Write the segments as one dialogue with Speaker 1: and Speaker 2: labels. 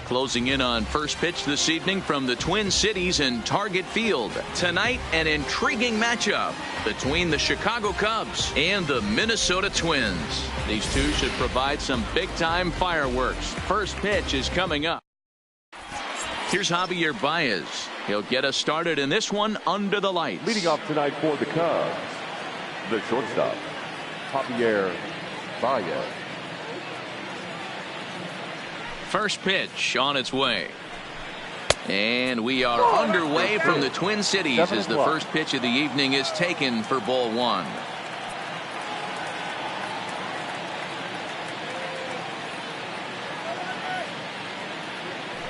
Speaker 1: Closing in on first pitch this evening from the Twin Cities in Target Field. Tonight, an intriguing matchup between the Chicago Cubs and the Minnesota Twins. These two should provide some big-time fireworks. First pitch is coming up. Here's Javier Baez. He'll get us started in this one under the lights.
Speaker 2: Leading off tonight for the Cubs, the shortstop, Javier Baez.
Speaker 1: First pitch on its way. And we are underway from the Twin Cities as the first pitch of the evening is taken for ball one.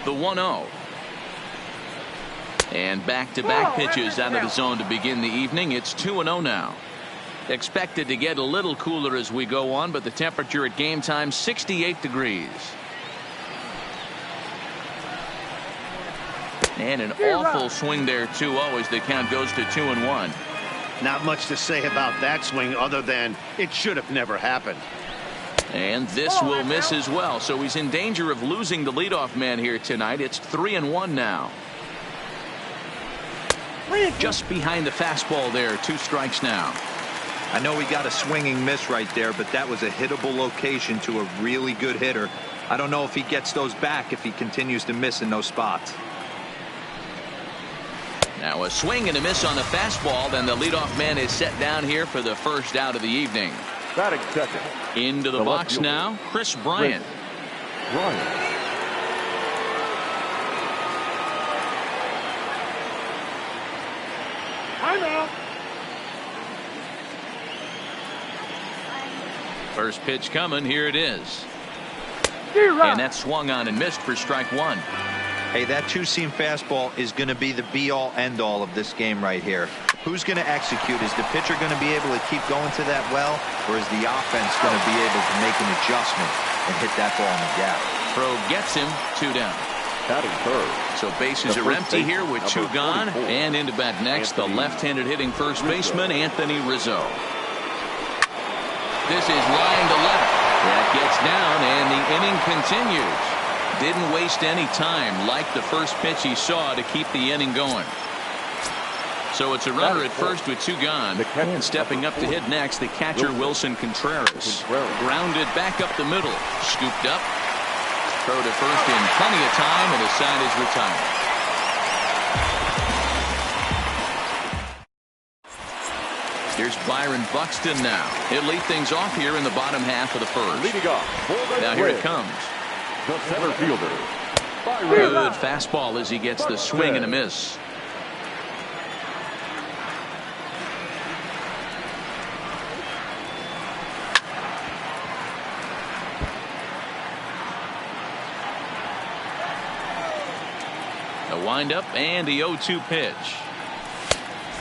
Speaker 1: The 1-0. And back-to-back pitches out of the zone to begin the evening. It's 2-0 now. Expected to get a little cooler as we go on, but the temperature at game time 68 degrees. And an awful swing there, 2-0, as the count goes to 2-1.
Speaker 3: Not much to say about that swing other than it should have never happened.
Speaker 1: And this will miss as well, so he's in danger of losing the leadoff man here tonight. It's 3-1 now. Just behind the fastball there, 2 strikes now.
Speaker 4: I know he got a swinging miss right there, but that was a hittable location to a really good hitter. I don't know if he gets those back if he continues to miss in those spots.
Speaker 1: Now a swing and a miss on the fastball. Then the leadoff man is set down here for the first out of the evening.
Speaker 2: Batting second.
Speaker 1: Into the box now, Chris Bryant.
Speaker 2: Timeout.
Speaker 1: First pitch coming. Here it is. And that swung on and missed for strike 1.
Speaker 4: Hey, that two-seam fastball is going to be the be-all, end-all of this game right here. Who's going to execute? Is the pitcher going to be able to keep going to that well, or is the offense going to be able to make an adjustment and hit that ball in the gap?
Speaker 1: Throw gets him, 2 down.
Speaker 2: Batting third.
Speaker 1: So bases are empty here with 2 gone. And into bat next, the left-handed hitting first baseman, Anthony Rizzo. This is line to left. That gets down, and the inning continues. Didn't waste any time like the first pitch he saw to keep the inning going. So it's a runner at first with 2 gone. And stepping up to hit next, the catcher Wilson Contreras. Grounded back up the middle. Scooped up. Throw to first in plenty of time, and the side is retired. Here's Byron Buxton now. He'll lead things off here in the bottom half of the first.
Speaker 2: Leading off.
Speaker 1: Now here it comes.
Speaker 2: The center fielder.
Speaker 1: Good fastball as he gets the swing and a miss. A windup and the 0-2 pitch.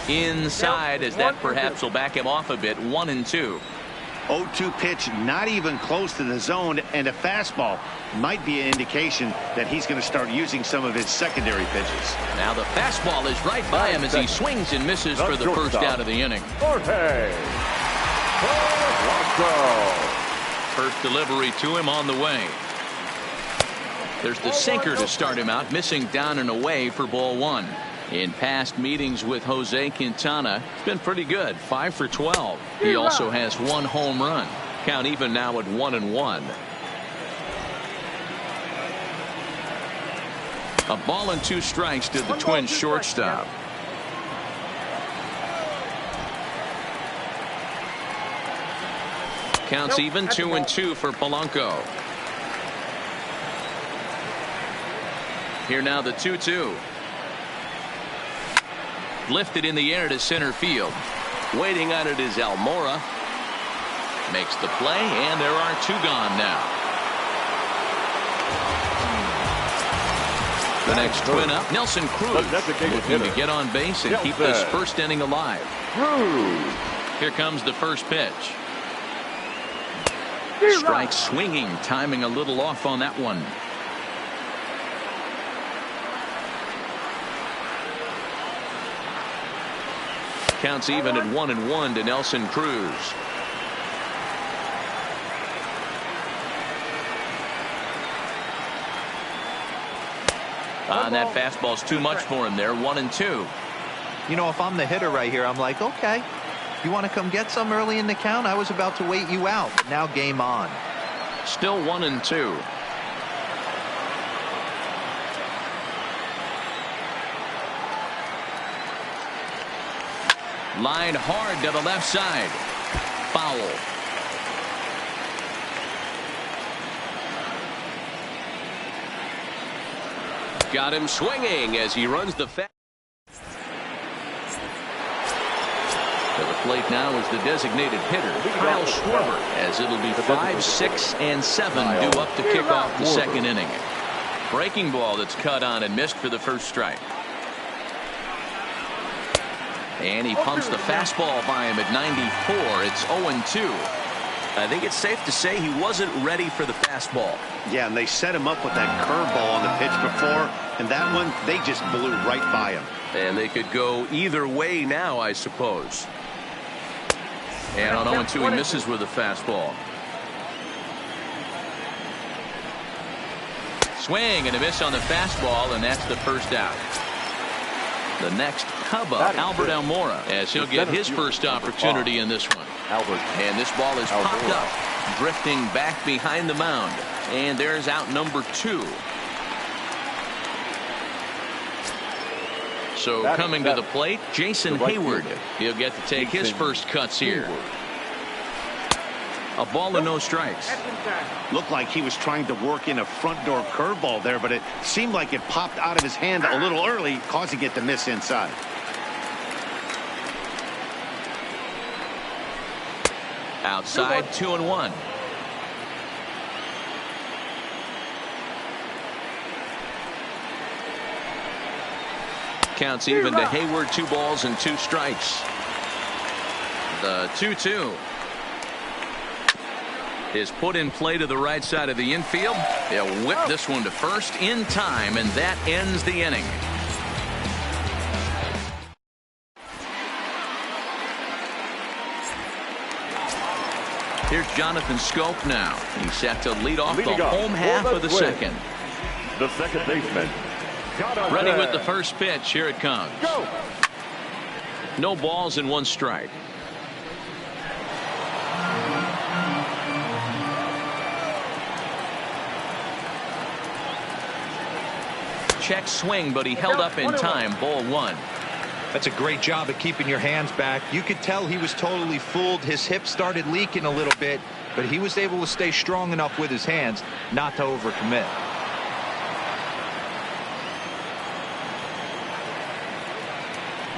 Speaker 1: Inside, as that perhaps will back him off a bit. 1-2.
Speaker 3: 0-2 pitch, not even close to the zone, and a fastball might be an indication that he's going to start using some of his secondary pitches.
Speaker 1: Now the fastball is right by him as he swings and misses for the first out of the inning. First delivery to him on the way. There's the sinker to start him out, missing down and away for ball 1. In past meetings with Jose Quintana, it's been pretty good, 5 for 12. He also has 1 home run. Count even now at 1-1. A ball and 2 strikes to the Twins shortstop. Counts even, 2-2 for Polanco. Here now the 2-2. Lifted in the air to center field. Waiting on it is Almora. Makes the play, and there are 2 gone now. The next twin up, Nelson Cruz, looking to get on base and keep this first inning alive. Here comes the first pitch. Strike swinging, timing a little off on that one. Counts even at 1-1 to Nelson Cruz. That fastball's too much for him there. 1-2.
Speaker 4: You know, if I'm the hitter right here, I'm like, okay, you want to come get some early in the count? I was about to wait you out. But now game on.
Speaker 1: Still 1-2. Line hard to the left side. Foul.
Speaker 5: Got him swinging as he runs the fast.
Speaker 1: To the plate now is the designated hitter, Kyle Schwarber, as it'll be 5, 6, and 7 due up to kick off the second inning. Breaking ball that's cut on and missed for the first strike. And he pumps the fastball by him at 94. It's 0-2.
Speaker 5: I think it's safe to say he wasn't ready for the fastball.
Speaker 3: Yeah, and they set him up with that curveball on the pitch before, and that one, they just blew right by him.
Speaker 5: And they could go either way now, I suppose.
Speaker 1: And on 0-2, he misses with a fastball. Swing and a miss on the fastball, and that's the first out. The next Cub up, Albert Almora, as he'll get his first opportunity in this one. And this ball is popped up, drifting back behind the mound. And there's out number 2. So coming to the plate, Jason Hayward. He'll get to take his first cuts here. A ball and no strikes.
Speaker 3: Looked like he was trying to work in a front door curveball there, but it seemed like it popped out of his hand a little early, causing it to miss inside.
Speaker 1: Outside, 2-1. Counts even to Hayward, 2 balls and 2 strikes. The 2-2 is put in play to the right side of the infield. They'll whip this one to first in time, and that ends the inning. Here's Jonathan Scope now. He's set to lead off the home half of the second.
Speaker 2: The second baseman.
Speaker 1: Ready with the first pitch. Here it comes.
Speaker 2: Go.
Speaker 1: No balls and 1 strike. Check swing, but he held up in time. Ball 1.
Speaker 4: That's a great job of keeping your hands back. You could tell he was totally fooled. His hip started leaking a little bit, but he was able to stay strong enough with his hands not to overcommit.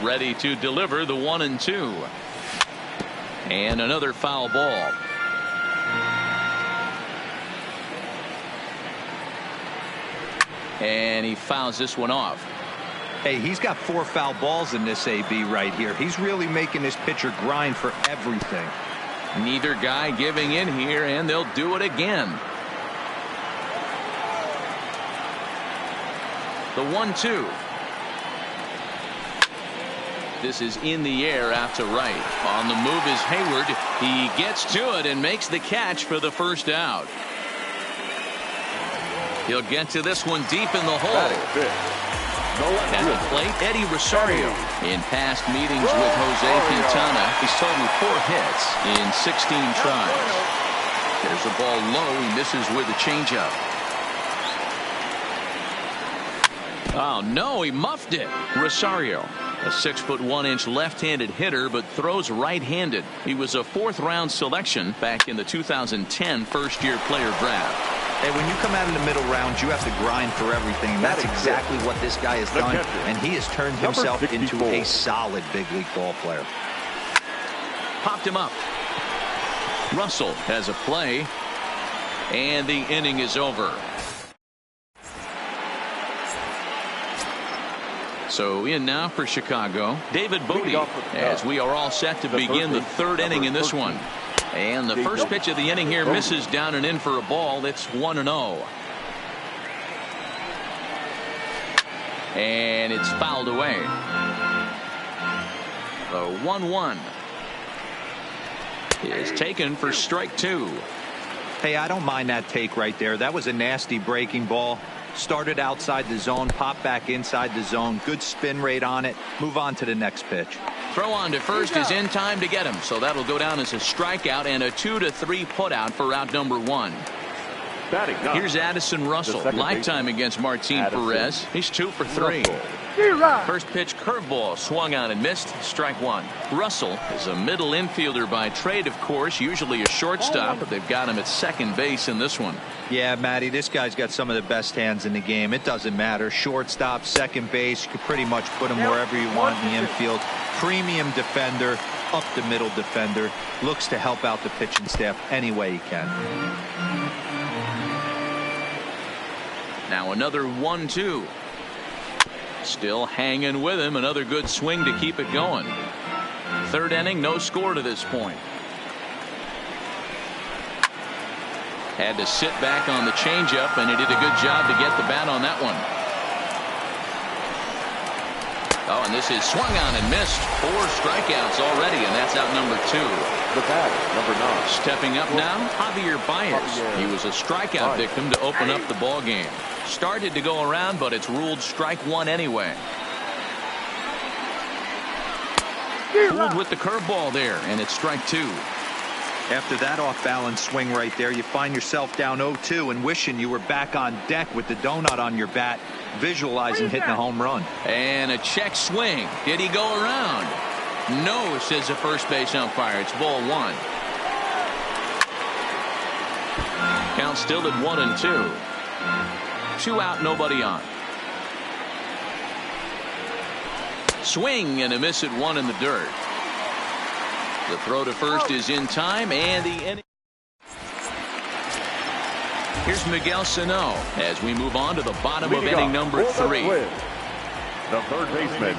Speaker 1: Ready to deliver the 1-2. And another foul ball. And he fouls this one off.
Speaker 4: Hey, he's got 4 foul balls in this AB right here. He's really making this pitcher grind for everything.
Speaker 1: Neither guy giving in here, and they'll do it again. The 1-2. This is in the air out to right. On the move is Hayward. He gets to it and makes the catch for the first out. He'll get to this one deep in the hole. At the plate, Eddie Rosario. In past meetings with Jose Quintana, he's totaled 4 hits in 16 tries. There's a ball low. He misses with a changeup. Oh, no, he muffed it. Rosario, a 6'1" left-handed hitter, but throws right-handed. He was a 4th-round selection back in the 2010 first-year player draft.
Speaker 4: Hey, when you come out in the middle rounds, you have to grind for everything. And that's exactly what this guy has done. And he has turned himself into a solid big league ball player.
Speaker 1: Popped him up. Russell has a play. And the inning is over. So in now for Chicago, David Bodie, as we are all set to begin the 3rd inning in this one. And the first pitch of the inning here misses down and in for a ball. It's 1-0. And it's fouled away. The 1-1 is taken for strike 2.
Speaker 4: Hey, I don't mind that take right there. That was a nasty breaking ball. Started outside the zone, pop back inside the zone. Good spin rate on it. Move on to the next pitch.
Speaker 1: Throw on to first is in time to get him, so that'll go down as a strikeout and a 2-3 putout for out number 1. Here's Addison Russell, lifetime against Martin Perez. He's 2 for 3. First pitch curveball swung on and missed. Strike 1. Russell is a middle infielder by trade, of course, usually a shortstop, but they've got him at second base in this one.
Speaker 4: Yeah, Matty, this guy's got some of the best hands in the game. It doesn't matter. Shortstop, second base, you can pretty much put him wherever you want in the infield. Premium defender, up the middle defender. Looks to help out the pitching staff any way he can.
Speaker 1: Now another 1-2. Still hanging with him. Another good swing to keep it going. Third inning, no score to this point. Had to sit back on the changeup, and he did a good job to get the bat on that one. Oh, and this is swung on and missed. 4 strikeouts already, and that's out number 2.
Speaker 2: The bat, number 9.
Speaker 1: Stepping up now, Javier Baez. He was a strikeout victim to open up the ball game. Started to go around, but it's ruled strike 1 anyway. Fooled with the curveball there, and it's strike 2.
Speaker 4: After that off-balance swing right there, you find yourself down 0-2 and wishing you were back on deck with the donut on your bat, visualizing hitting a home run.
Speaker 1: And a check swing. Did he go around? No, says the first base umpire. It's ball 1. Count still at 1-2. 2 out, nobody on. Swing and a miss at 1 in the dirt. The throw to first is in time, and the inning. Here's Miguel Sano as we move on to the bottom of inning number 3.
Speaker 2: The third baseman.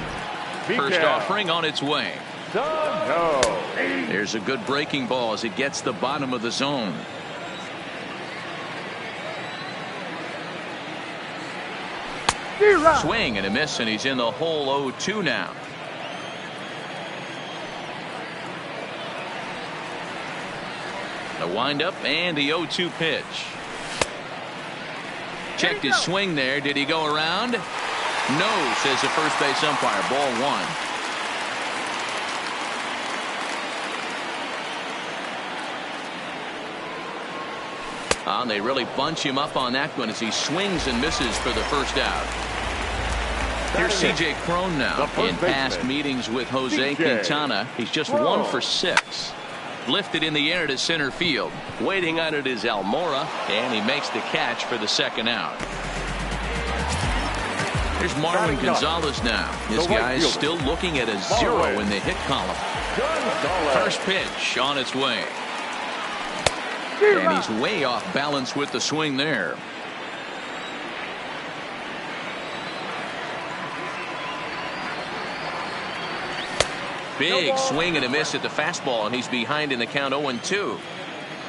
Speaker 1: First offering on its way.
Speaker 2: Sano.
Speaker 1: There's a good breaking ball as it gets the bottom of the zone. Swing and a miss, and he's in the hole 0-2 now. The windup and the 0-2 pitch. Checked his swing there. Did he go around? No, says the first base umpire. Ball 1. And they really bunch him up on that one as he swings and misses for the first out. Here's C.J. Cron now. In past meetings with Jose Quintana, he's just 1 for 6. Lifted in the air to center field.
Speaker 5: Waiting on it is Almora,
Speaker 1: and he makes the catch for the second out. Here's Marwin Gonzalez now. This guy is still looking at a 0 in the hit column. First pitch on its way. And he's way off balance with the swing there. Big swing and a miss at the fastball, and he's behind in the count 0-2.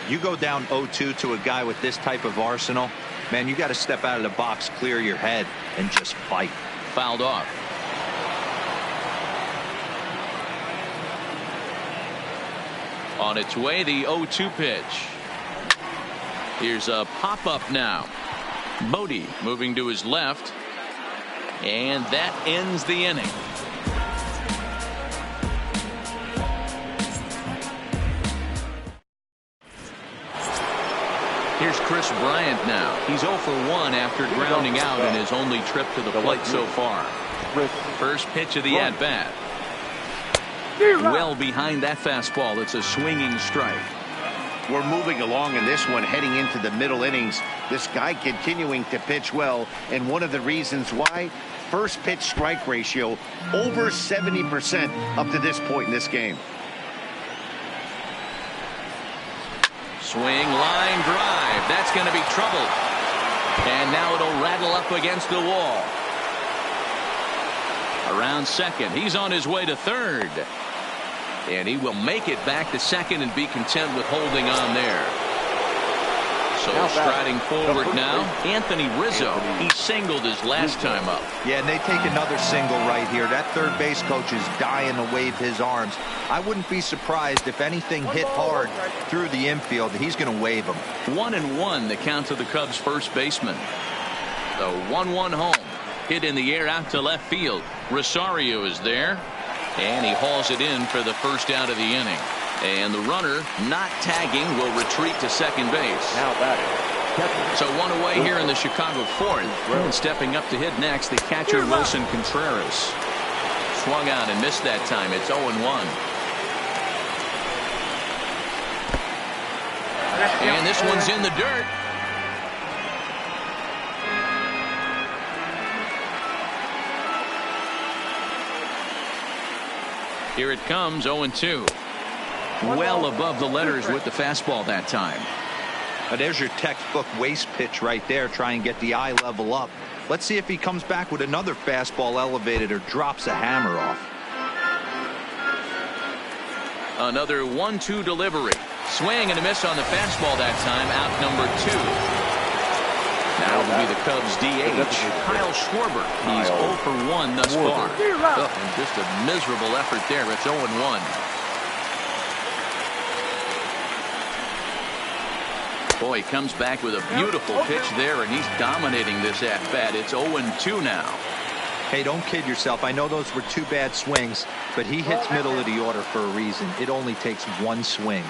Speaker 4: You go down 0-2 to a guy with this type of arsenal, man, you got to step out of the box, clear your head, and just fight.
Speaker 1: Fouled off. On its way, the 0-2 pitch. Here's a pop-up now. Bodie moving to his left. And that ends the inning. Here's Chris Bryant now. He's 0 for 1 after grounding out in his only trip to the plate so far. First pitch of the at-bat. Well behind that fastball. It's a swinging strike.
Speaker 3: We're moving along in this one, heading into the middle innings. This guy continuing to pitch well, and one of the reasons why, first pitch strike ratio over 70% up to this point in this game.
Speaker 1: Swing, line drive. That's going to be trouble. And now it'll rattle up against the wall. Around second. He's on his way to third. And he will make it back to second and be content with holding on there. So striding forward now, Anthony Rizzo. He singled his last time up.
Speaker 4: Yeah, and they take another single right here. That third base coach is dying to wave his arms. I wouldn't be surprised if anything hit hard through the infield. He's going to wave them.
Speaker 1: 1-1 the count to the Cubs first baseman. The 1-1 home. Hit in the air out to left field. Rosario is there. And he hauls it in for the first out of the inning. And the runner, not tagging, will retreat to second base.
Speaker 2: Now batting.
Speaker 1: So one away here in the Chicago fourth. And stepping up to hit next, the catcher Wilson Contreras. Swung out and missed that time. It's 0-1. And this one's in the dirt. Here it comes, 0-2. Well above the letters with the fastball that time.
Speaker 4: There's your textbook waste pitch right there. Try and get the eye level up. Let's see if he comes back with another fastball elevated or drops a hammer off.
Speaker 1: Another 1-2 delivery. Swing and a miss on the fastball that time. Out number 2. Now it will be the Cubs DH, Kyle Schwarber. He's 0 for 1 thus far. And just a miserable effort there. It's 0-1. Boy, he comes back with a beautiful pitch there, and he's dominating this at-bat. It's 0-2 now.
Speaker 4: Hey, don't kid yourself. I know those were 2 bad swings, but he hits middle of the order for a reason. It only takes 1 swing.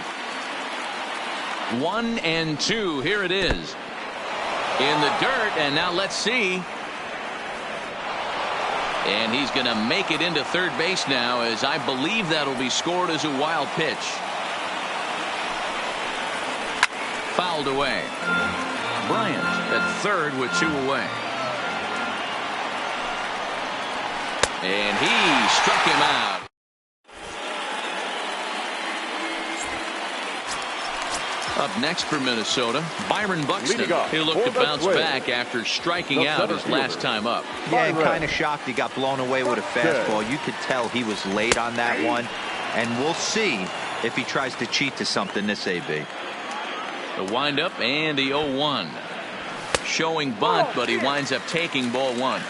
Speaker 1: 1-2. Here it is. In the dirt, and now let's see. And he's going to make it into third base now, as I believe that'll be scored as a wild pitch. Fouled away. Bryant at third with 2 away. And he struck him out. Up next for Minnesota, Byron Buxton. He'll look to bounce back after striking out his last time up.
Speaker 4: Yeah, kind of shocked he got blown away with a fastball. You could tell he was late on that one. And we'll see if he tries to cheat to something this AB.
Speaker 1: The windup and the 0-1. Showing bunt, but he winds up taking ball 1.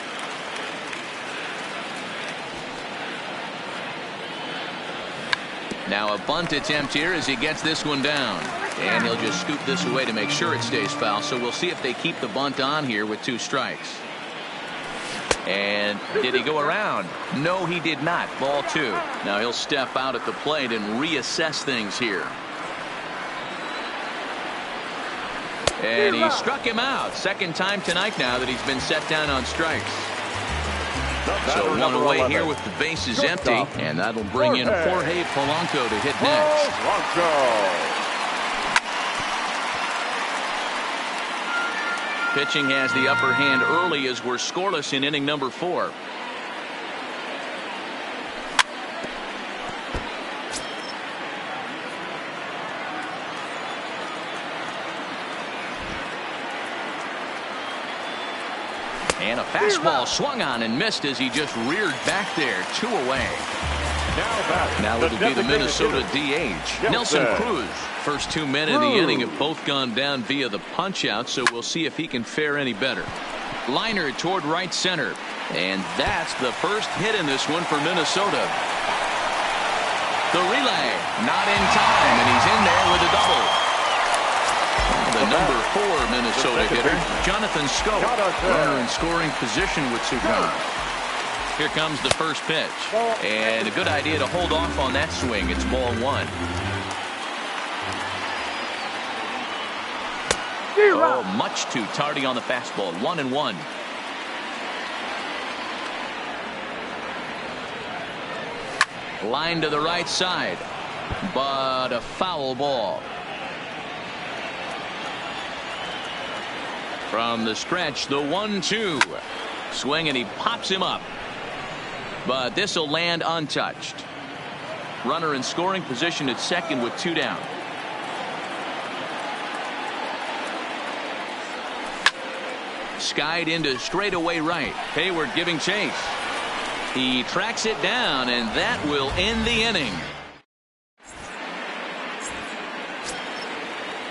Speaker 1: Now a bunt attempt here as he gets this one down. And he'll just scoop this away to make sure it stays foul. So we'll see if they keep the bunt on here with 2 strikes. And did he go around? No, he did not. Ball 2. Now he'll step out at the plate and reassess things here. And he struck him out. Second time tonight now that he's been set down on strikes. So one away here with the bases empty. And that'll bring in Jorge Polanco to hit next. Pitching has the upper hand early as we're scoreless in inning number 4. And a fastball swung on and missed as he just reared back there. 2 away. Now it'll be the Minnesota DH, Nelson Cruz. First 2 men in the inning have both gone down via the punch out, so we'll see if he can fare any better. Liner toward right center, and that's the first hit in this one for Minnesota. The relay not in time, and he's in there with a double. The number 4 Minnesota hitter, Jonathan Scope, runner in scoring position with 2 gone. Here comes the first pitch, and a good idea to hold off on that swing. It's ball 1. Oh, much too tardy on the fastball. 1-1. Line to the right side, but a foul ball. From the stretch, the 1-2. Swing, and he pops him up. But this will land untouched. Runner in scoring position at second with 2 down. Skied into straightaway right. Hayward giving chase. He tracks it down, and that will end the inning.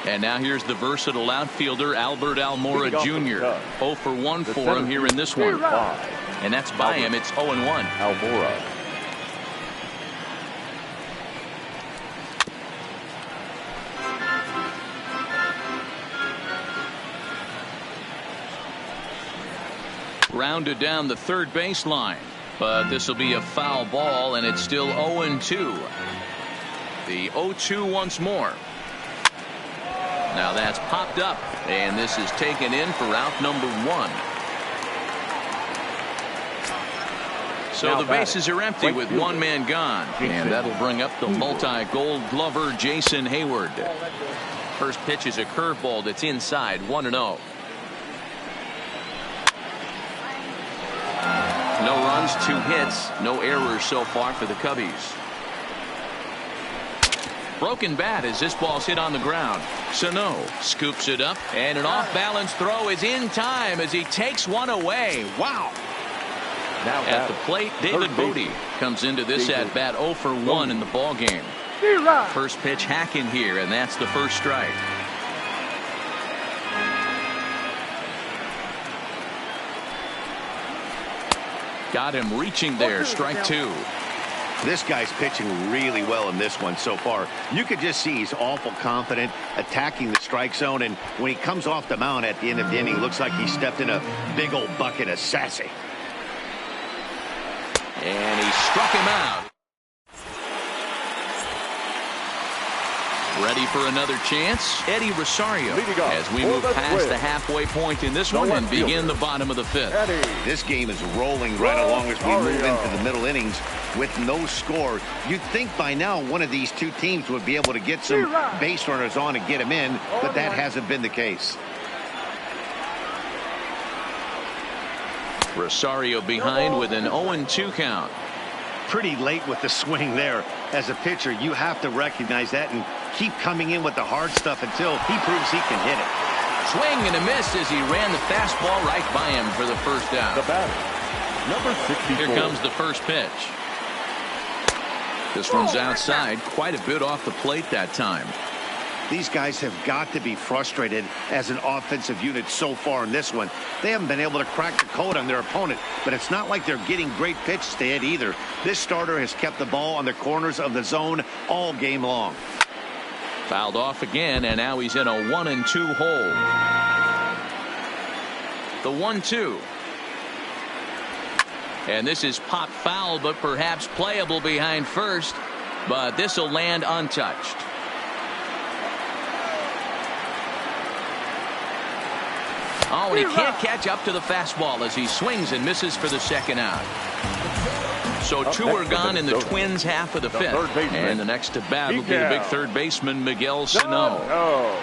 Speaker 1: And now here's the versatile outfielder, Albert Almora Jr. 0 for 1 for him here in this one. And that's by him. It's 0-1.
Speaker 2: Almora.
Speaker 1: grounded down the third baseline. But this will be a foul ball, and it's still 0-2. The 0-2 once more. Now that's popped up, and this is taken in for out number 1. So the bases are empty with one man gone, and that'll bring up the multi-gold glover Jason Hayward. First pitch is a curveball that's inside, 1-0. No runs, 2 hits, no errors so far for the Cubbies. Broken bat as this ball's hit on the ground. Sano scoops it up, and an off-balance throw is in time as he takes one away. Wow.
Speaker 2: Now
Speaker 1: at the plate, David Bodie comes into this at bat 0 for 1 in the ball game. First pitch hacking here, and that's the first strike. Got him reaching there, strike 2.
Speaker 3: This guy's pitching really well in this one so far. You could just see he's awful confident attacking the strike zone, and when he comes off the mound at the end of the inning, looks like he stepped in a big old bucket of sassy.
Speaker 1: And he struck him out. Ready for another chance? Eddie Rosario as we move past the halfway point in this one and begin the bottom of the 5th.
Speaker 3: This game is rolling right along as we move into the middle innings with no score. You'd think by now one of these two teams would be able to get some base runners on and get them in, but that hasn't been the case.
Speaker 1: Rosario behind with an 0-2 count.
Speaker 3: Pretty late with the swing there. As a pitcher, you have to recognize that and keep coming in with the hard stuff until he proves he can hit it.
Speaker 1: Swing and a miss as he ran the fastball right by him for the first out.
Speaker 2: The batter, number 64.
Speaker 1: Here comes the first pitch. This one's outside, quite a bit off the plate that time.
Speaker 3: These guys have got to be frustrated as an offensive unit so far in this one. They haven't been able to crack the code on their opponent, but it's not like they're getting great pitches to hit either. This starter has kept the ball on the corners of the zone all game long.
Speaker 1: Fouled off again, and now he's in a 1-2 hole. The 1-2. And this is popped foul, but perhaps playable behind first. But this will land untouched. Oh, and he can't catch up to the fastball as he swings and misses for the second out. So 2 are gone in the Twins' half of the 5th. And the next to bat will be the big third baseman, Miguel Sano.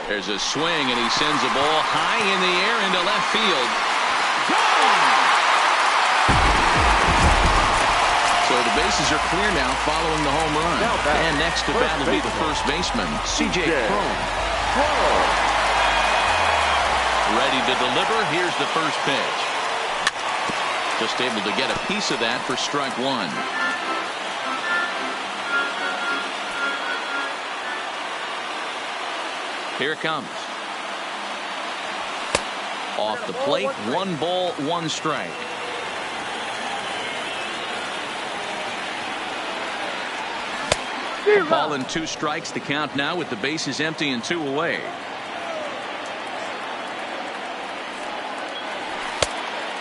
Speaker 1: There's a swing, and he sends a ball high in the air into left field. So the bases are clear now following the home run. And next to bat will be the first baseman, C.J. Cron. Ready to deliver. Here's the first pitch. Just able to get a piece of that for strike 1. Here it comes. Off the plate, 1 ball, 1 strike. A ball and 2 strikes to count now with the bases empty and 2 away.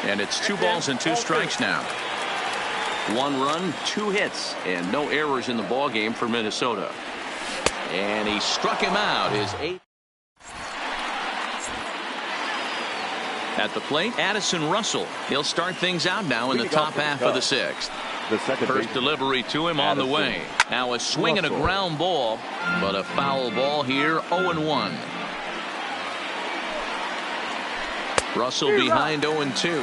Speaker 1: And it's 2 balls and 2 strikes now. 1 run, 2 hits, and no errors in the ball game for Minnesota. And he struck him out. His 8th. At the plate, Addison Russell. He'll start things out now in the top half of the 6th. First delivery to him on the way. Now a swing and a ground ball, but a foul ball here, 0-1. Russell behind 0-2.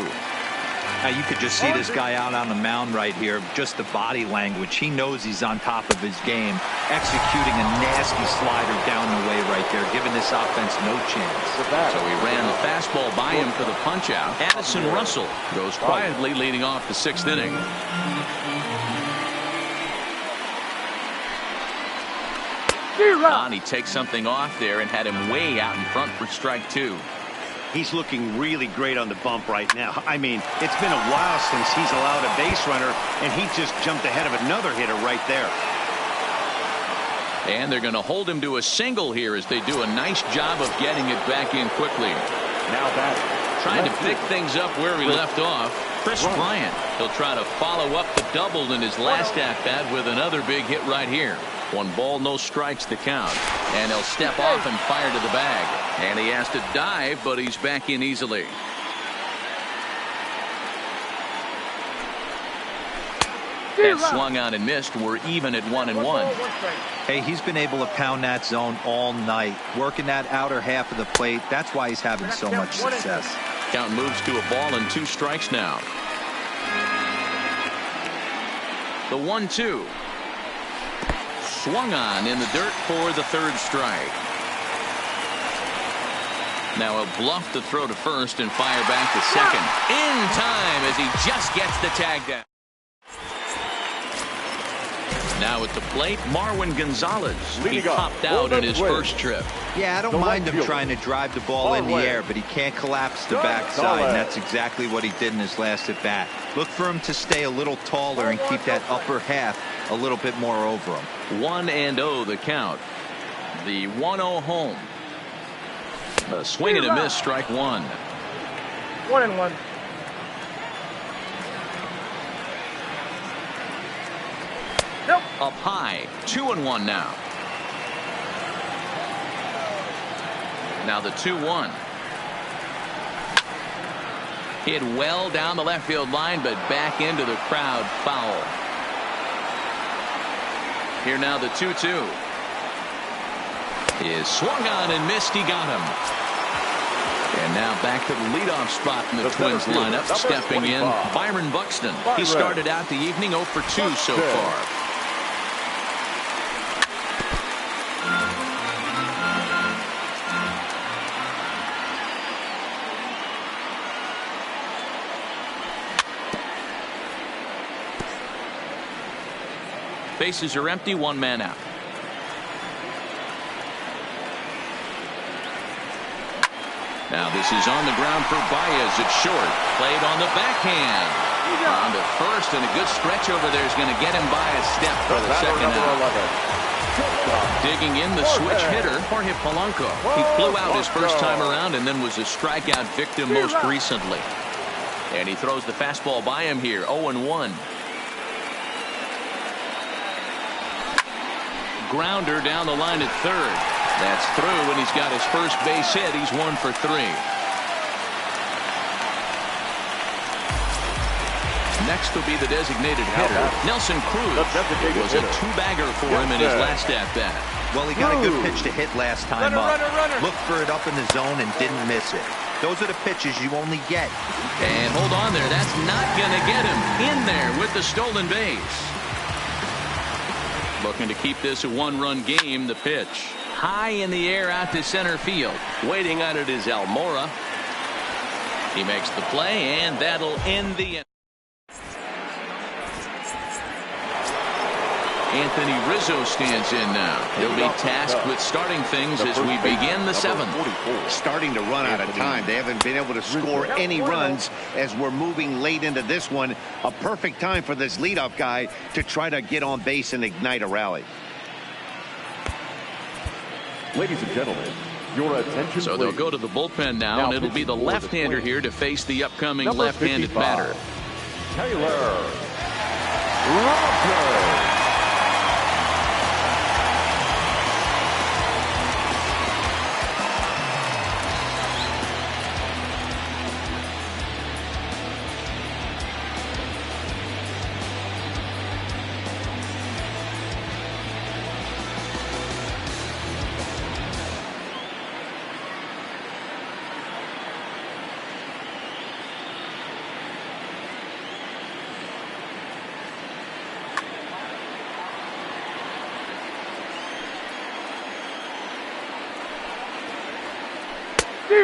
Speaker 4: Now you could just see this guy out on the mound right here. Just the body language. He knows he's on top of his game. Executing a nasty slider down the way right there, giving this offense no chance.
Speaker 1: So he ran the fastball by him for the punch out. Addison Russell goes quietly leading off the 6th inning. And he takes something off there and had him way out in front for strike 2.
Speaker 3: He's looking really great on the bump right now. I mean, it's been a while since he's allowed a base runner, and he just jumped ahead of another hitter right there.
Speaker 1: And they're going to hold him to a single here as they do a nice job of getting it back in quickly.
Speaker 2: Now back,
Speaker 1: Trying to pick things up where he left off. Chris Bryant. He'll try to follow up the double in his last at-bat with another big hit right here. 1 ball, no strikes to count. And he'll step off and fire to the bag. And he has to dive, but he's back in easily. That swung on and missed. We're even at 1-1.
Speaker 4: Hey, he's been able to pound that zone all night, working that outer half of the plate. That's why he's having so much success.
Speaker 1: Count moves to a ball and 2 strikes now. The 1-2. Swung on in the dirt for the 3rd strike. Now he'll bluff the throw to first and fire back to second. In time as he just gets the tag down. Now at the plate, Marwin Gonzalez. He popped out in his first trip.
Speaker 4: Yeah, I don't mind him trying to drive the ball in the air, but he can't collapse the backside, and that's exactly what he did in his last at bat. Look for him to stay a little taller and keep that upper half a little bit more over him.
Speaker 1: 1-0 the count. The 1-0 home. A swing and a miss, strike 1.
Speaker 6: 1-1. Nope.
Speaker 1: Up high, 2-1 now. Now the 2-1. Hit well down the left field line, but back into the crowd, foul. Here now the 2-2. Is swung on and missed. He got him. And now back to the leadoff spot in the Twins lineup. Stepping in, Byron Buxton. He started out the evening 0 for 2 so far. Bases are empty, 1 man out. Now this is on the ground for Baez. It's short. Played on the backhand. On to first, and a good stretch over there is going to get him by a step for the second out. Digging in the switch hitter, Jorge Polanco. He flew out his first time around and then was a strikeout victim most recently. And he throws the fastball by him here, 0-1. Grounder down the line at third. That's through, and he's got his first base hit. He's 1 for 3. Next will be the designated hitter, Nelson Cruz. It was a 2-bagger for him in his last at-bat.
Speaker 4: Well, he got a good pitch to hit last time up. Looked for it up in the zone and didn't miss it. Those are the pitches you only get.
Speaker 1: And hold on there. That's not going to get him in there with the stolen base. Looking to keep this a 1-run game. The pitch high in the air out to center field. Waiting on it is Almora. He makes the play, and that'll end the inning. Anthony Rizzo stands in now. He'll be tasked with starting things as we begin the 7th.
Speaker 3: Starting to run out of time. They haven't been able to score any runs as we're moving late into this one. A perfect time for this leadoff guy to try to get on base and ignite a rally.
Speaker 2: Ladies and gentlemen, your attention.
Speaker 1: So they'll go to the bullpen now, and it'll be the left-hander here to face the upcoming left-handed batter.
Speaker 2: Taylor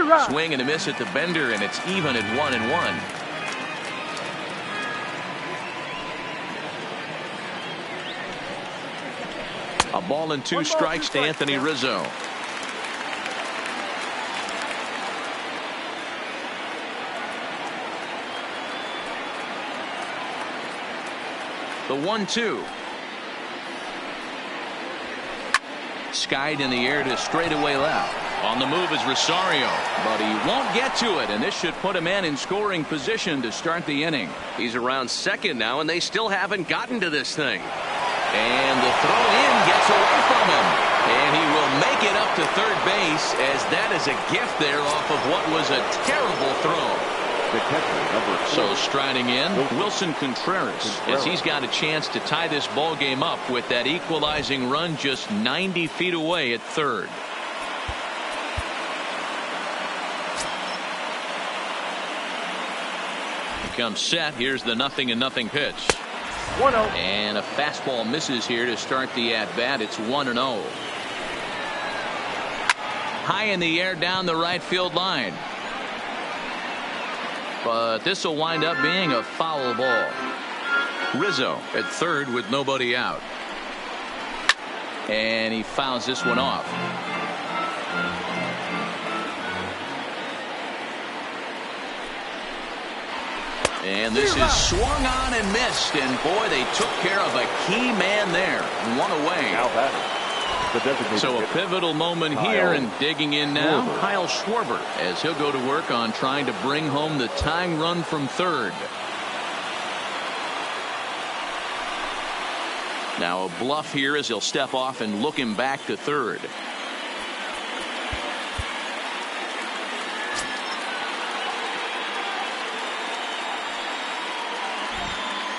Speaker 2: Rogers.
Speaker 1: Swing and a miss at the bender, and it's even at 1-1. A ball and 2 strikes to Anthony Rizzo. The 1-2. Skied in the air to straightaway left. On the move is Rosario, but he won't get to it, and this should put a man in scoring position to start the inning.
Speaker 5: He's around second now, and they still haven't gotten to this thing.
Speaker 1: And the throw in gets away from him, and he will make it up to third base, as that is a gift there off of what was a terrible throw.
Speaker 2: The catcher, number 4.
Speaker 1: So striding in, Wilson Contreras, as he's got a chance to tie this ball game up with that equalizing run just 90 feet away at third. Comes set. Here's the 0-0 pitch.
Speaker 6: 1-0.
Speaker 1: And a fastball misses here to start the at-bat. It's 1-0. High in the air down the right field line. But this will wind up being a foul ball. Rizzo at third with nobody out. And he fouls this one off. And this is swung on and missed, and boy, they took care of a key man there. One away.
Speaker 2: Now batting.
Speaker 1: So a pivotal moment here, and digging in now, Kyle Schwarber, as he'll go to work on trying to bring home the tying run from third. Now a bluff here as he'll step off and look him back to third.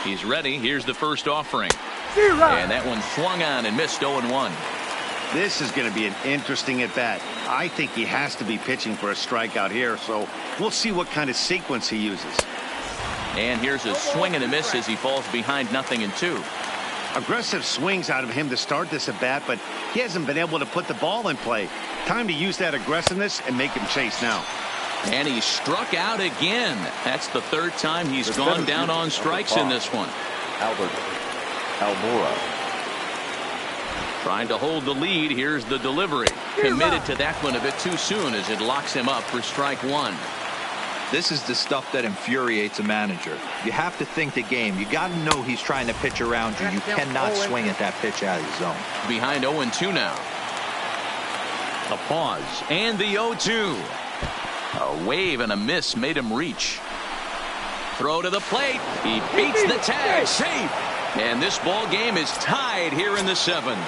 Speaker 1: He's ready. Here's the first offering. And that one swung on and missed. 0-1.
Speaker 3: This is going to be an interesting at bat. I think he has to be pitching for a strikeout here, so we'll see what kind of sequence he uses.
Speaker 1: And here's a swing and a miss as he falls behind 0-2.
Speaker 3: Aggressive swings out of him to start this at bat, but he hasn't been able to put the ball in play. Time to use that aggressiveness and make him chase now.
Speaker 1: And he struck out again. That's the third time he's gone down on strikes in this one.
Speaker 2: Albert Almora.
Speaker 1: Trying to hold the lead. Here's the delivery. Committed to that one a bit too soon as it locks him up for strike one.
Speaker 4: This is the stuff that infuriates a manager. You have to think the game. You got to know he's trying to pitch around you. You cannot swing at that pitch out of the zone.
Speaker 1: Behind 0-2 now. A pause and the 0-2. A wave and a miss made him reach. Throw to the plate. He beats the tag. Safe. And this ball game is tied here in the 7th.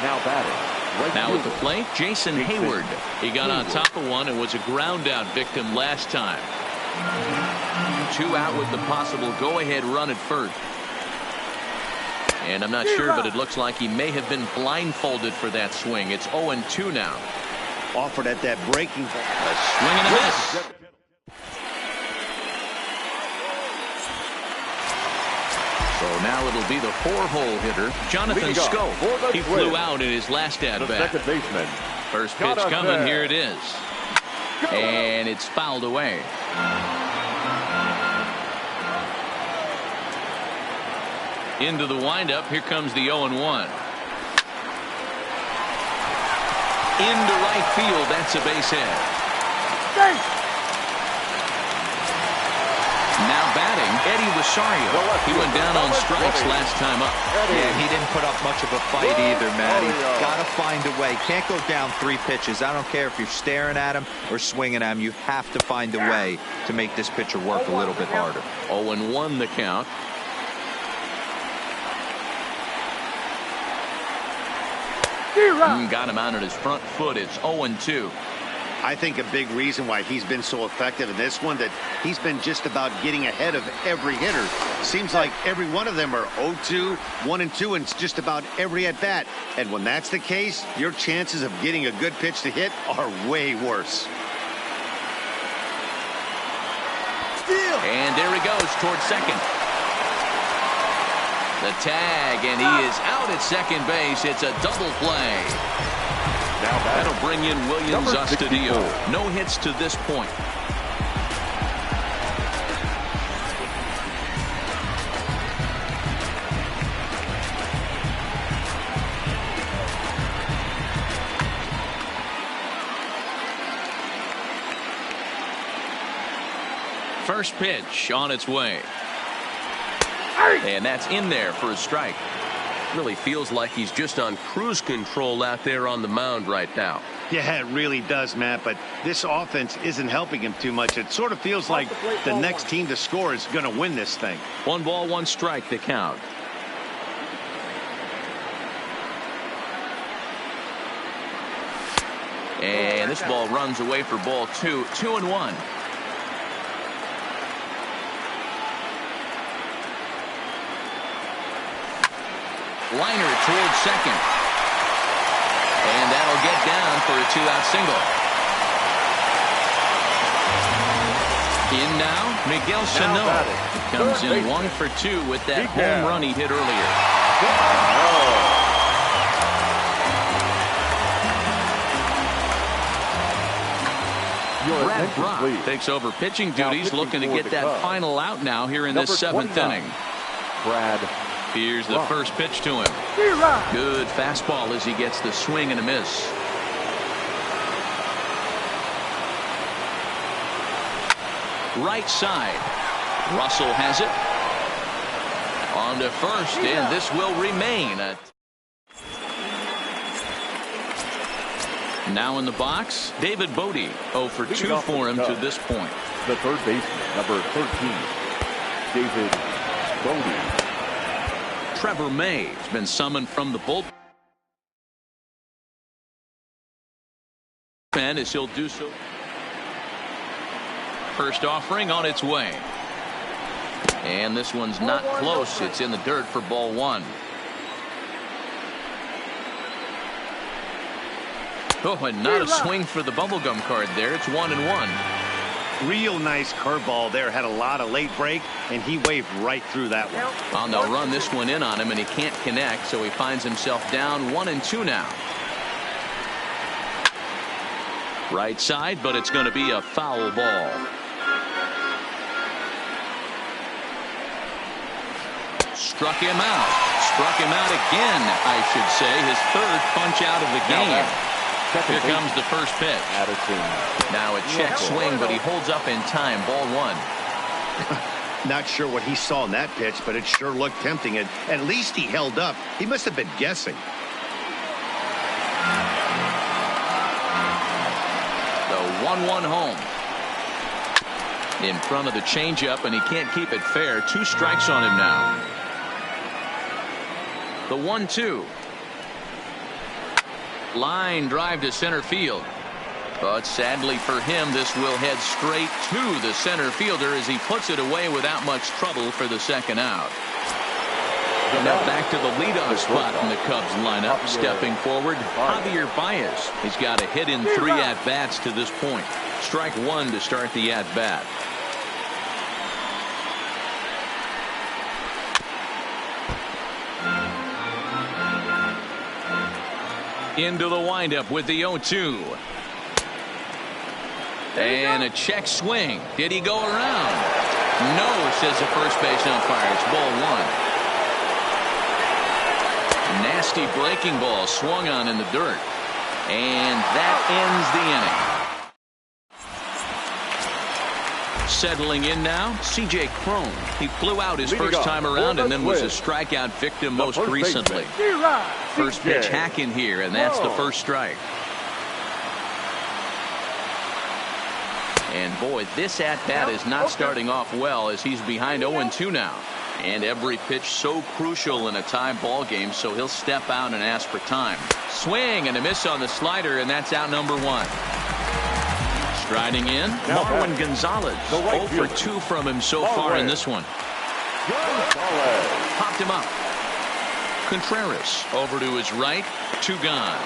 Speaker 2: Now batting.
Speaker 1: Now at the plate, Jason Hayward. He got on top of one and was a ground out victim last time. 2 out with the possible go-ahead run at first. And I'm not sure, but it looks like he may have been blindfolded for that swing. It's 0-2 now.
Speaker 3: Offered at that breaking ball.
Speaker 1: A swing and a miss. So now it'll be the 4-hole hitter, Jonathan Scope. He flew out in his last at-bat.
Speaker 2: Second baseman.
Speaker 1: First pitch coming. Here it is. And it's fouled away. Into the windup. Here comes the 0-1. Into right field. That's a base hit. Now batting, Eddie Rosario. He went down on strikes last time up.
Speaker 4: Yeah, he didn't put up much of a fight either, Matty. Got to find a way. Can't go down 3 pitches. I don't care if you're staring at him or swinging at him. You have to find a way to make this pitcher work a little bit harder.
Speaker 1: 0-1 the count. Got him out on his front foot. It's 0-2.
Speaker 3: I think a big reason why he's been so effective in this one, that he's been just about getting ahead of every hitter. Seems like every one of them are 0-2, 1-2, and it's just about every at bat. And when that's the case, your chances of getting a good pitch to hit are way worse.
Speaker 1: And there he goes towards second. The tag, and he is out at second base. It's a double play. That'll bring in Williams Astudillo. No hits to this point. First pitch on its way. And that's in there for a strike.
Speaker 5: Really feels like he's just on cruise control out there on the mound right now.
Speaker 3: Yeah, it really does, Matt, but this offense isn't helping him too much. It sort of feels like the next team to score is going to win this thing.
Speaker 1: 1 ball, 1 strike, the count. And this ball runs away for ball 2, 2-1. Liner towards second. And that'll get down for a 2-out single. In now, Miguel Sano comes in 1 for 2 with that home run he hit earlier. Brad Brock takes over pitching duties, looking to get that final out now here in this 7th inning.
Speaker 2: Brad.
Speaker 1: Here's the first pitch to him. Good fastball as he gets the swing and a miss. Right side. Russell has it. On to first, and this will remain. Now in the box, David Bodie. 0 for 2 for him to this point.
Speaker 2: The third baseman, number 13, David Bodie.
Speaker 1: Trevor May has been summoned from the bullpen as he'll do so. First offering on its way. And this one's not close. It's in the dirt for ball 1. Oh, and not a swing for the bubblegum card there. It's 1-1.
Speaker 3: Real nice curveball there. Had a lot of late break, and he waved right through that one.
Speaker 1: Well, they'll run this one in on him, and he can't connect, so he finds himself down 1-2 now. Right side, but it's going to be a foul ball. Struck him out. Struck him out again, I should say. His 3rd punch out of the game. Here comes the first pitch. Now a check swing, but he holds up in time. Ball 1.
Speaker 3: Not sure what he saw in that pitch, but it sure looked tempting. And at least he held up. He must have been guessing.
Speaker 1: The 1-1 home. In front of the changeup, and he can't keep it fair. 2 strikes on him now. The 1-2. Line drive to center field. But sadly for him, this will head straight to the center fielder as he puts it away without much trouble for the 2nd out. Now back to the leadoff spot in the Cubs lineup. Stepping forward, Javier Baez. He's got a hit in 3 at-bats to this point. Strike 1 to start the at-bat. Into the windup with the 0-2. And a check swing. Did he go around? No, says the first base umpire. It's ball 1. Nasty breaking ball swung on in the dirt. And that ends the inning. Settling in now, C.J. Cron. He flew out his first time around and then was a strikeout victim most recently. First pitch hack in here, and that's the first strike. And boy, this at-bat is not starting off well as he's behind 0-2 now. And every pitch so crucial in a tie ball game, so he'll step out and ask for time. Swing and a miss on the slider, and that's out number 1. Striding in, Marwin Gonzalez. 0 for 2 from him so far in this one. Popped him up. Contreras over to his right. 2 gone.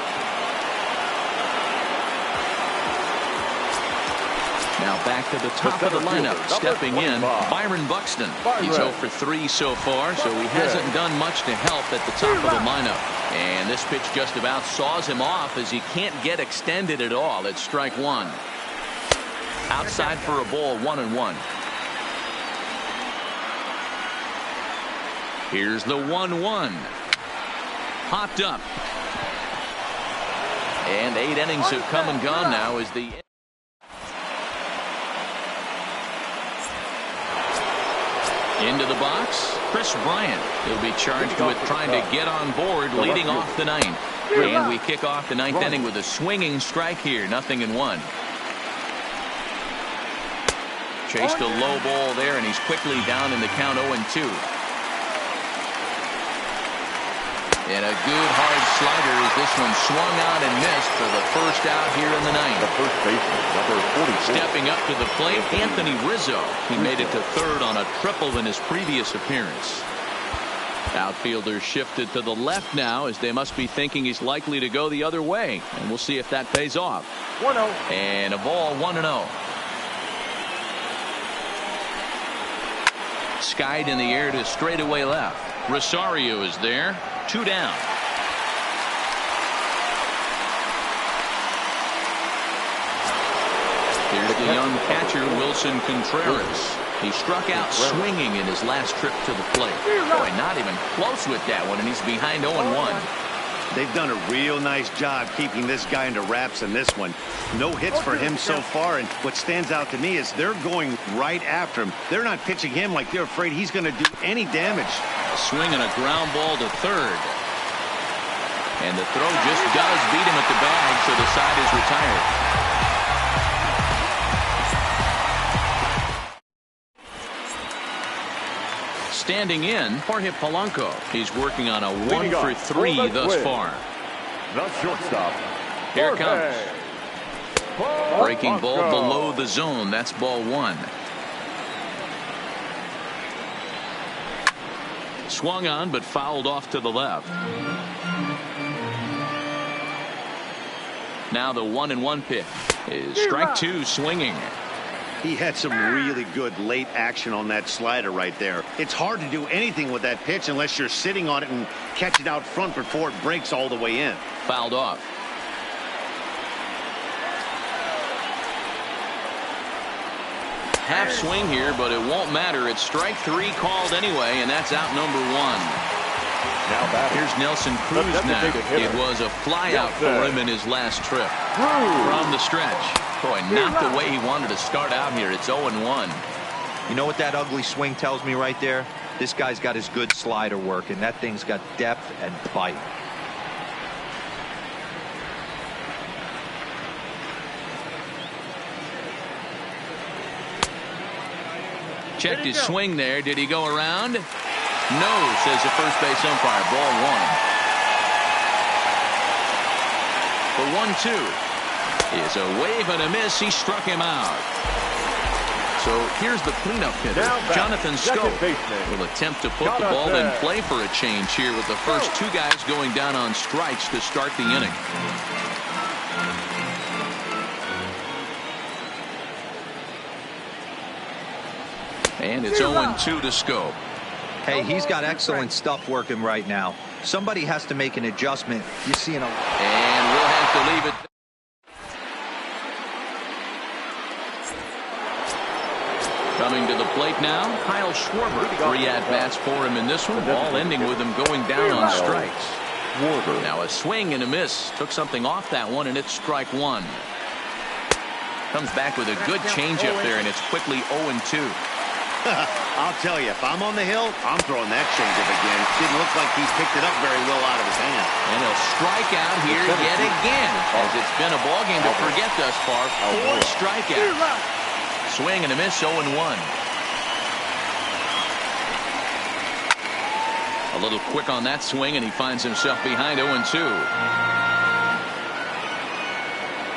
Speaker 1: Now back to the top of the lineup. Stepping in, Byron Buxton. He's 0 for 3 so far, so he hasn't done much to help at the top of the lineup. And this pitch just about saws him off as he can't get extended at all. It's strike 1. Outside for a ball, 1-1. Here's the 1-1. Popped up. And 8 innings have come and gone now as the Into the box, Chris Bryant. He'll be charged with trying to get on board, leading off the ninth. And we kick off the ninth inning with a swinging strike here, 0-1. Chased a low ball there, and he's quickly down in the count 0-2. And a good hard slider as this one swung out and missed for the first out here in the ninth.
Speaker 2: The first baseman, number 44.
Speaker 1: Stepping up to the plate, Anthony Rizzo. He made it to third on a triple in his previous appearance. Outfielders shifted to the left now as they must be thinking he's likely to go the other way. And we'll see if that pays off.
Speaker 6: 1-0.
Speaker 1: And a ball, 1-0. Skied in the air to straightaway left. Rosario is there. 2 down. Here's the young catcher, Wilson Contreras. He struck out swinging in his last trip to the plate. Boy, not even close with that one, and he's behind 0-1.
Speaker 3: They've done a real nice job keeping this guy under wraps in this one. No hits for him so far, and what stands out to me is they're going right after him. They're not pitching him like they're afraid he's going to do any damage.
Speaker 1: A swing and a ground ball to third. And the throw just does beat him at the bag, so the side is retired. Standing in, Jorge Polanco. He's working on a 1-for-3 thus far.
Speaker 2: The shortstop.
Speaker 1: Here it comes. Breaking ball below the zone. That's ball 1. Swung on, but fouled off to the left. Now the 1-1 pitch is strike 2, swinging.
Speaker 3: He had some really good late action on that slider right there. It's hard to do anything with that pitch unless you're sitting on it and catch it out front before it breaks all the way in.
Speaker 1: Fouled off. Half swing here, but it won't matter. It's strike 3 called anyway, and that's out number 1. Here's Nelson Cruz now. It was a flyout for him in his last trip. From the stretch. Boy, not the way he wanted to start out here. It's 0-1.
Speaker 4: You know what that ugly swing tells me right there? This guy's got his good slider work, and that thing's got depth and bite.
Speaker 1: Checked his swing there. Did he go around? No, says the first base umpire. Ball 1. For 1-2. Is a wave and a miss. He struck him out. So here's the cleanup hitter, Jonathan Scope. Will attempt to put the ball in play for a change here with the first 2 guys going down on strikes to start the inning. And it's 0-2 to Scope.
Speaker 4: Hey, he's got excellent stuff working right now. Somebody has to make an adjustment. You see an...
Speaker 1: And we'll have to leave it. Coming to the plate now, Kyle Schwarber. 3 at-bats for him in this one, all ending with him going down on strikes. Now a swing and a miss. Took something off that one, and it's strike 1. Comes back with a good changeup there, and it's quickly 0-2.
Speaker 3: I'll tell you, if I'm on the hill, I'm throwing that changeup again. Didn't look like he picked it up very well out of his hand.
Speaker 1: And he'll strike out here yet again, as it's been a ball game to forget thus far. 4 strikeouts. Swing and a miss, 0-1. A little quick on that swing, and he finds himself behind 0-2.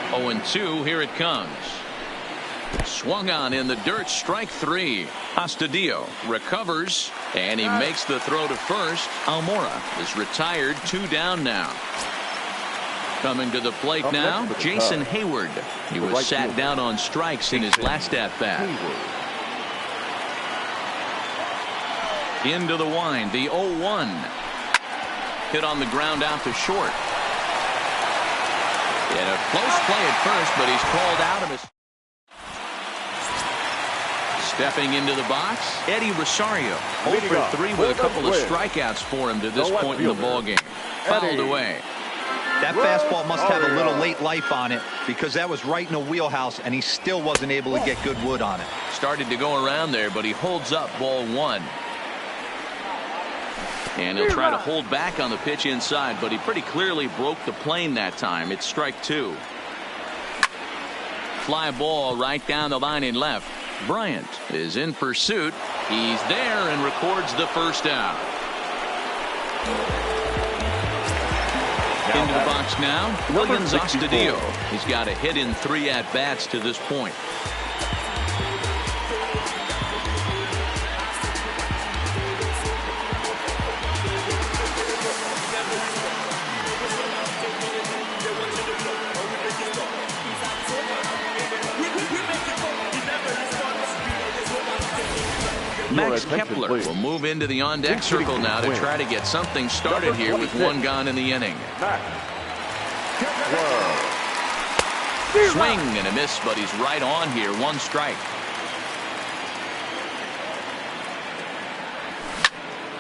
Speaker 1: 0-2, here it comes. Swung on in the dirt, strike 3. Astudillo recovers, and he makes the throw to first. Almora is retired, 2 down now. Coming to the plate now, Jason Hayward. He was sat down on strikes in his last at-bat. Into the wind, the 0-1. Hit on the ground out to short. And a close play at first, but he's called out of his... Stepping into the box, Eddie Rosario. 0-for-3 with a couple of strikeouts for him to this point in the ballgame. Fouled away.
Speaker 4: That fastball must have a little late life on it because that was right in the wheelhouse, and he still wasn't able to get good wood on it.
Speaker 1: Started to go around there, but he holds up ball one. And he'll try to hold back on the pitch inside, but he pretty clearly broke the plane that time. It's strike two. Fly ball right down the line in left. Bryant is in pursuit. He's there and records the first out. Into the box now, Williams Astudillo. He's got a hit in 3 at-bats to this point. Max Kepler will move into the on-deck circle now to try to get something started here with 1 gone in the inning. Swing and a miss, but he's right on here. 1 strike.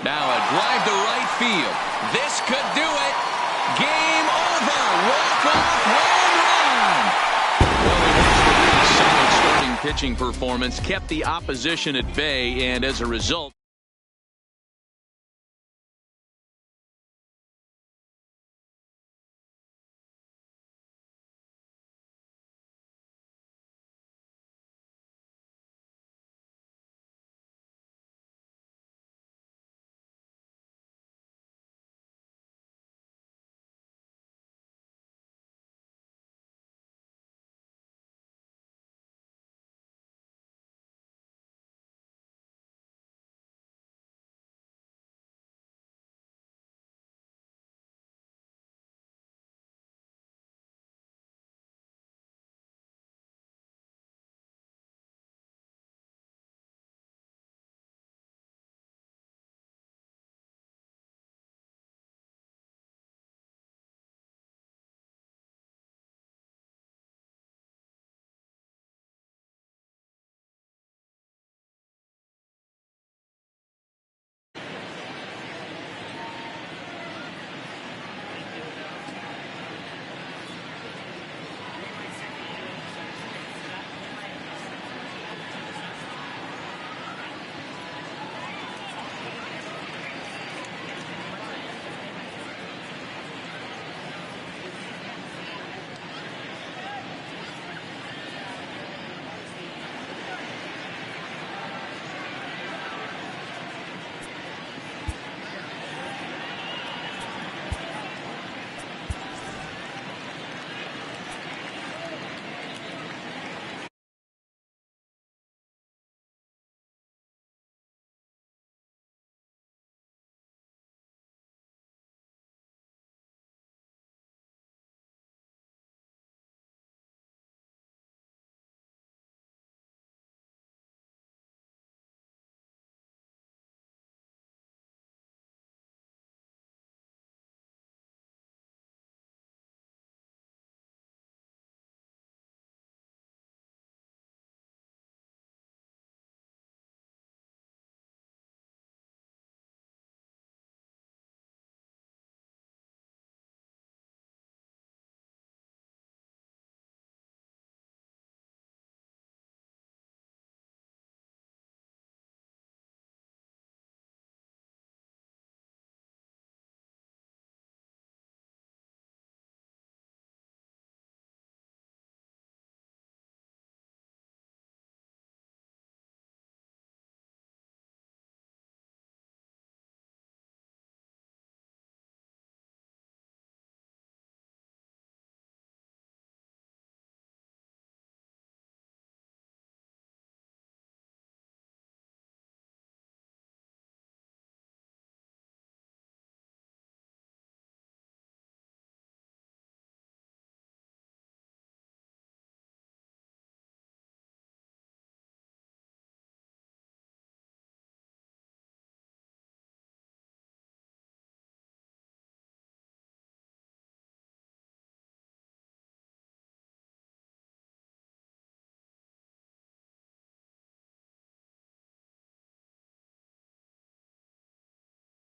Speaker 1: Now a drive to right field. This could do it. Game over. Walk-off home run. Well, solid starting pitching performance kept the opposition at bay, and as a result,